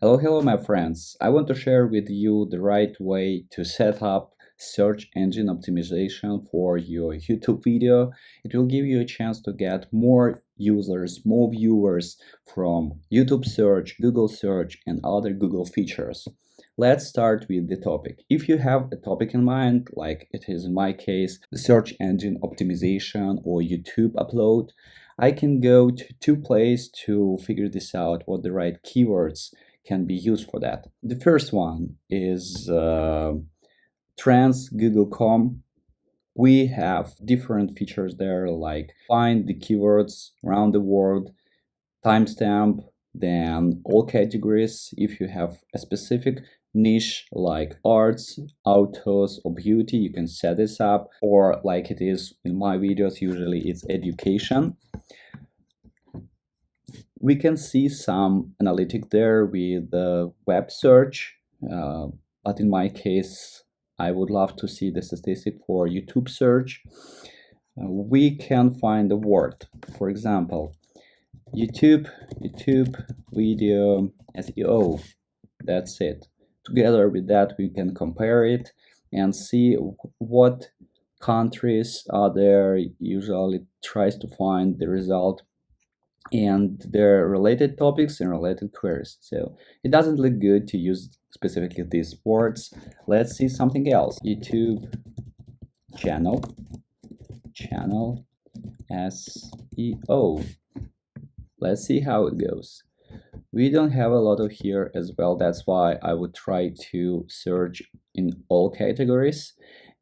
Hello, my friends. I want to share with you the right way to set up search engine optimization for your YouTube video. It will give you a chance to get more users, more viewers from YouTube search, Google search, and other Google features. Let's start with the topic. If you have a topic in mind, like it is in my case, the search engine optimization or YouTube upload, I can go to two places to figure this out, what the right keywords can be used for that. The first one is trends google.com. We have different features there, like find the keywords around the world, timestamp, then all categories. If you have a specific niche like arts, autos, or beauty, you can set this up, or like it is in my videos, usually it's education. We can see some analytics there with the web search, but in my case, I would love to see the statistic for YouTube search. We can find the word, for example, YouTube video SEO. That's it. Together with that, we can compare it and see what countries are there. Usually tries to find the result and their related topics and related queries. So it doesn't look good to use specifically these words. Let's see something else. YouTube channel SEO. Let's see how it goes. We don't have a lot of here as well. That's why I would try to search in all categories.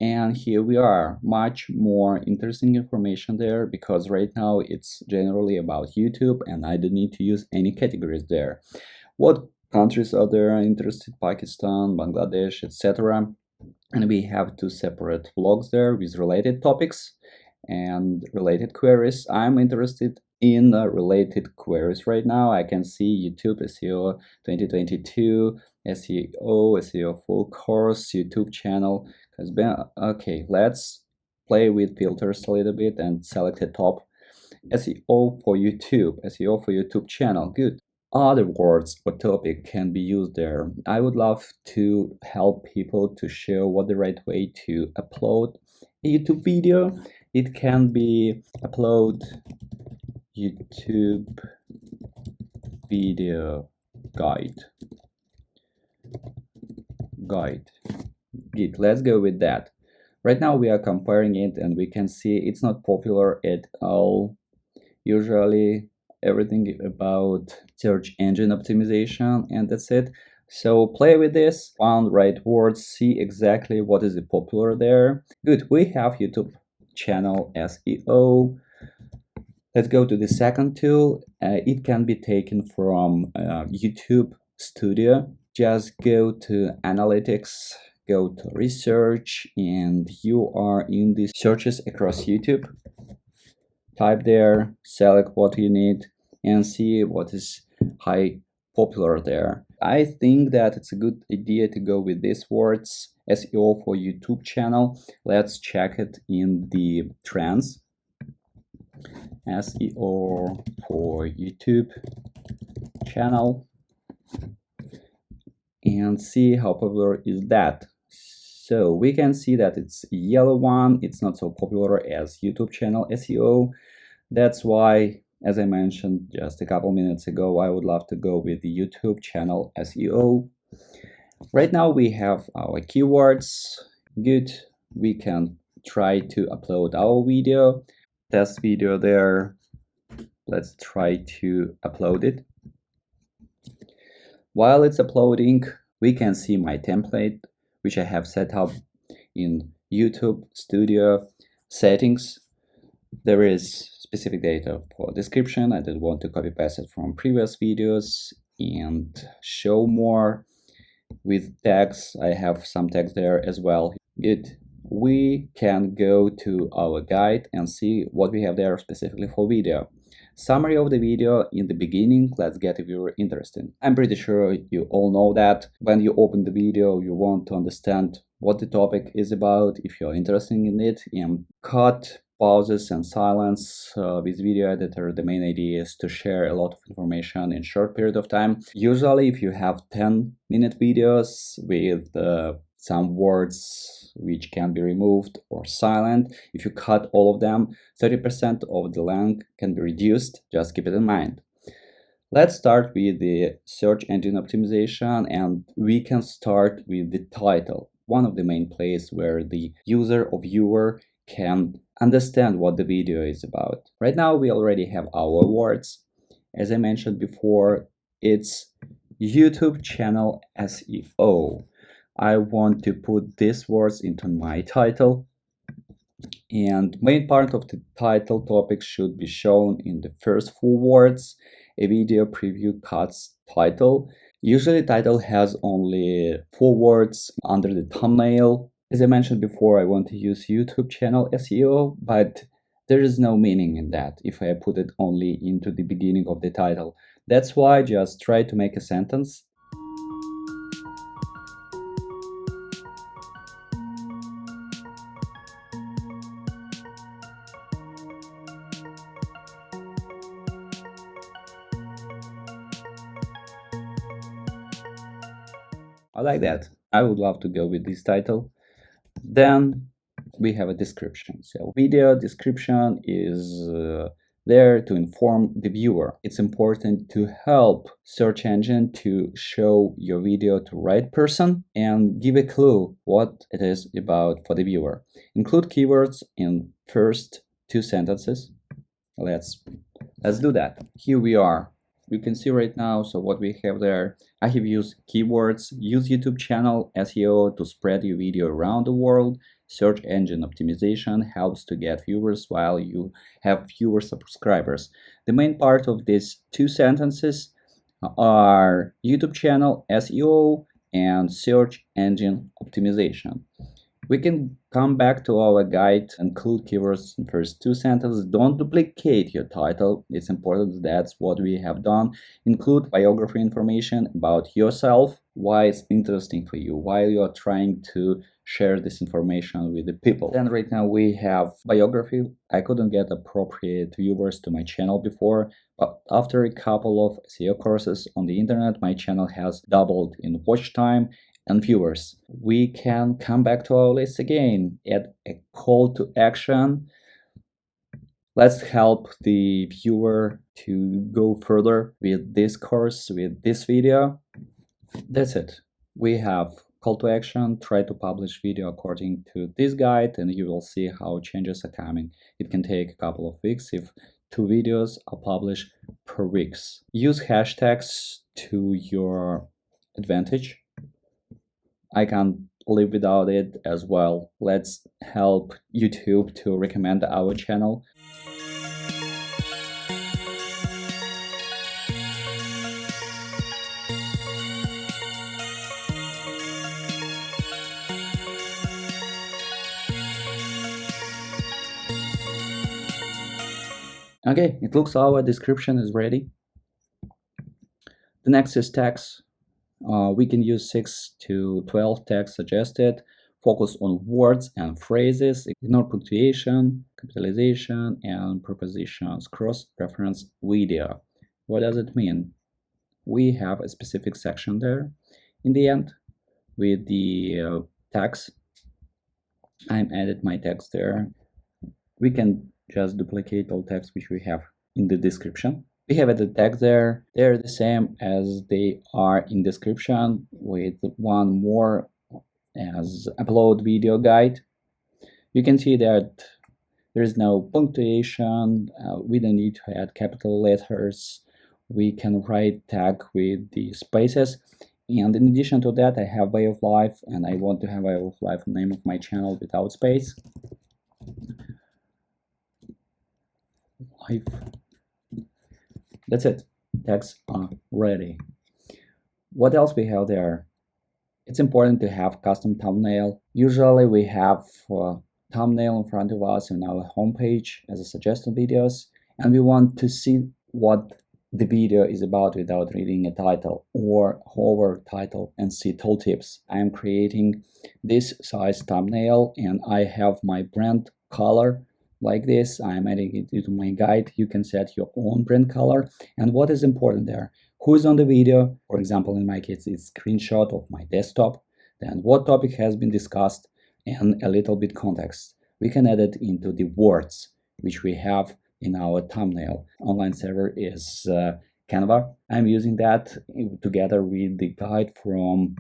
And here we are, much more interesting information there, because right now it's generally about YouTube and I don't need to use any categories there. What countries are there interested? Pakistan, Bangladesh, etc. And we have two separate blogs there with related topics and related queries. I'm interested in related queries right now. I can see YouTube SEO 2022, SEO full course, YouTube channel has been okay. Let's play with filters a little bit and select the top. SEO for YouTube channel. Good. Other words or topic can be used there. I would love to help people to show what the right way to upload a YouTube video. It can be upload YouTube video guide. Good, let's go with that. Right now we are comparing it and we can see it's not popular at all. Usually everything about search engine optimization and that's it. So play with this, find right words, see exactly what is popular there. Good, we have YouTube channel SEO. Let's go to the second tool. It can be taken from YouTube Studio. Just go to analytics, go to research, and you are in the searches across YouTube. Type there, select what you need, and see what is high popular there. I think that it's a good idea to go with these words, SEO for YouTube channel. Let's check it in the trends. SEO for YouTube channel and see how popular is that. So we can see that it's a yellow one. It's not so popular as YouTube channel SEO. That's why, as I mentioned just a couple minutes ago, I would love to go with the YouTube channel SEO. Right now we have our keywords. Good. We can try to upload our video. Test video there. Let's try to upload it. While it's uploading, we can see my template, which I have set up in YouTube Studio settings. There is specific data for description. I didn't want to copy paste it from previous videos and show more. With tags, I have some tags there as well. Good. We can go to our guide and see what we have there specifically for video. Summary of the video in the beginning. Let's get if you're interested. I'm pretty sure you all know that when you open the video, you want to understand what the topic is about, if you're interested in it, and cut pauses and silence. With video editor, the main idea is to share a lot of information in short period of time. Usually if you have 10-minute videos with some words which can be removed or silent, if you cut all of them, 30% of the length can be reduced. Just keep it in mind. Let's start with the search engine optimization, and we can start with the title, one of the main places where the user or viewer can understand what the video is about. Right now we already have our words. As I mentioned before, it's YouTube channel SEO. I want to put these words into my title, and main part of the title topic should be shown in the first 4 words. A video preview cuts title. Usually title has only 4 words under the thumbnail. As I mentioned before, I want to use YouTube channel SEO, but there is no meaning in that if I put it only into the beginning of the title. That's why just try to make a sentence. I like that. I would love to go with this title. Then we have a description. So video description is there to inform the viewer. It's important to help search engine to show your video to right person and give a clue what it is about for the viewer. Include keywords in first 2 sentences. Let's do that. Here we are. You can see right now, so what we have there, I have used keywords. Use YouTube channel SEO to spread your video around the world. Search engine optimization helps to get viewers while you have fewer subscribers. The main part of these 2 sentences are YouTube channel SEO and search engine optimization. We can come back to our guide, include keywords in first 2 sentences. Don't duplicate your title. It's important. That's what we have done. Include biography information about yourself, why it's interesting for you, why you are trying to share this information with the people. Then right now we have biography. I couldn't get appropriate viewers to my channel before, but after a couple of SEO courses on the internet, my channel has doubled in watch time and viewers. We can come back to our list again, add a call to action. Let's help the viewer to go further with this course, with this video. That's it. We have call to action. Try to publish video according to this guide, and you will see how changes are coming. It can take a couple of weeks if 2 videos are published per week. Use hashtags to your advantage. I can't live without it as well. Let's help YouTube to recommend our channel. Okay, it looks our description is ready. The next is text. We can use 6 to 12 tags suggested. Focus on words and phrases. Ignore punctuation, capitalization, and prepositions. Cross-reference video. What does it mean? We have a specific section there. In the end, with the tags, I'm added my text there. We can just duplicate all text which we have in the description. We have the tags there. They're the same as they are in description, with one more as upload video guide. You can see that there is no punctuation. We don't need to add capital letters. We can write tag with the spaces. And in addition to that, I have way of life, and I want to have way of life name of my channel without space. Life. That's it. Tags are ready. What else we have there? It's important to have custom thumbnail. Usually we have a thumbnail in front of us in our homepage as a suggested videos, and we want to see what the video is about without reading a title, or hover title and see tooltips. I am creating this size thumbnail, and I have my brand color like this. I'm adding it into my guide. You can set your own brand color. And what is important there? Who's on the video? For example, in my case, it's screenshot of my desktop. Then what topic has been discussed and a little bit context. We can add it into the words which we have in our thumbnail. Online server is Canva. I'm using that together with the guide from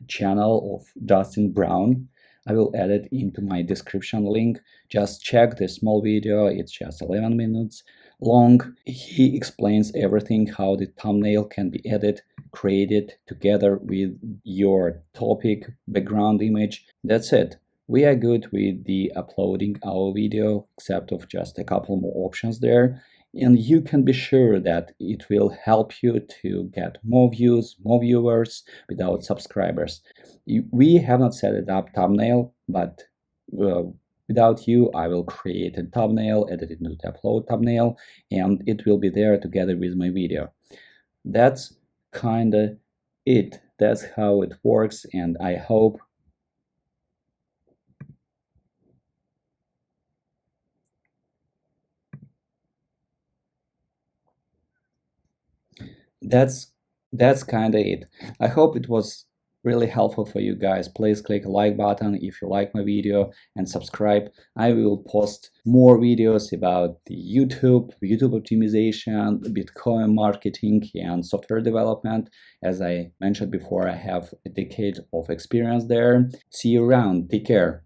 channel of Justin Brown. I will add it into my description link. Just check the small video. It's just 11 minutes long. He explains everything, how the thumbnail can be edited, created together with your topic, background image. That's it. We are good with the uploading our video, except of just a couple more options there. And you can be sure that it will help you to get more views, more viewers without subscribers. We have not set it up thumbnail, but without you, I will create a thumbnail, edit it into the upload thumbnail, and it will be there together with my video. That's kind of it. That's how it works, and I hope that's that's kind of it. I hope it was really helpful for you guys. Please click the like button if you like my video and subscribe. I will post more videos about the YouTube optimization, Bitcoin marketing, and software development. As I mentioned before, I have a decade of experience there. See you around. Take care.